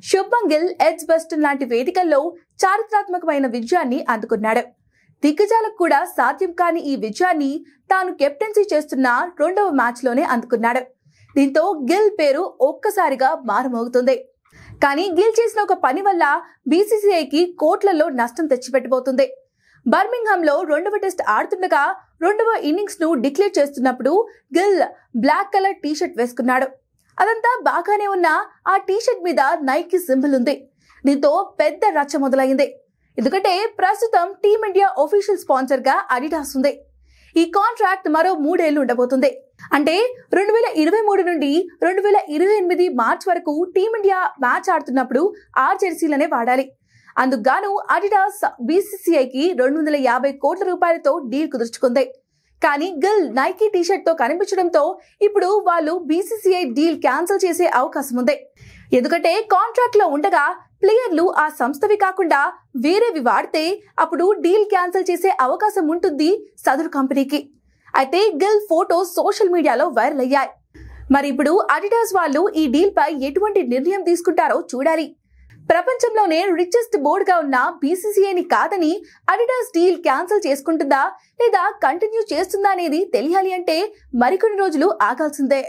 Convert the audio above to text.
Shubman Gill Edgbaston లాంటి వేదికల్లో చారిత్రాత్మకమైన విజయాన్ని అందుకున్నాడు. దిగ్గజాలకు కూడా సాధ్యం కాని ఈ విజయాన్ని తాను కెప్టెన్సీ చేస్తున్న రెండవ మ్యాచ్లోనే అందుకున్నాడు. దీంతో గిల్ పేరు ఒక్కసారిగా మారుమోగుతుంది. కానీ గిల్ చేసిన ఒక పని వల్ల బీసీసీఐకి కోట్లలో నష్టం తెచ్చిపెట్టబోతుంది. బర్మింగ్హామ్లో రెండవ టెస్ట్ ఆడుతుండగా రెండవ ఇన్నింగ్స్ ను డిక్లేర్ చేస్తున్నప్పుడు గిల్ బ్లాక్ కలర్ టీషర్ట్ వేసుకున్నాడు. అదంతా బాగానే ఉన్న ఆ టీషర్ట్ మీద నైకీ సింబల్ ఉంది. దీంతో పెద్ద రచ్చ మొదలైంది. ఎందుకంటే ప్రస్తుతం టీమిండియా ఒఫీషియల్ స్పాన్సర్ గా అడిడాస్ ఉంది. ఈ కాంట్రాక్ట్ మరో 3 ఏళ్లు ఉండబోతుంది. అంటే 2023 నుండి 2028 మార్చ్ వరకు టీమిండియా మ్యాచ్ ఆడుతున్నప్పుడు ఆ జెర్సీలనే వాడాలి. అందుకు గాను అడిడాస్ బీసీసీఐకి 250 కోట్ల రూపాయలతో డీల్ కుదుర్చుకుంది. కానీ గిల్ నైకీ టీషర్ట్ తో కనిపించడంతో ఇప్పుడు వాళ్ళు బీసీసీఐ డీల్ క్యాన్సిల్ చేసే అవకాశం ఉంది. ఎందుకంటే కాంట్రాక్ట్ లో ఉండగా ప్లేయర్లు ఆ సంస్థవి కాకుండా వేరేవి వాడితే అప్పుడు డీల్ క్యాన్సిల్ చేసే అవకాశం ఉంటుంది సదరు కంపెనీకి. అయితే గిల్ ఫోటో సోషల్ మీడియాలో వైరల్ అయ్యాయి. మరి ఇప్పుడు అడిడాస్ వాళ్ళు ఈ డీల్ పై ఎటువంటి నిర్ణయం తీసుకుంటారో చూడాలి. ప్రపంచంలోనే రిచెస్ట్ బోర్డ్ గా ఉన్న బీసీసీఐని కాదని అడిడాస్ డీల్ క్యాన్సిల్ చేసుకుంటుందా లేదా కంటిన్యూ చేస్తుందా అనేది తెలియాలి అంటే మరికొన్ని రోజులు ఆగాల్సిందే.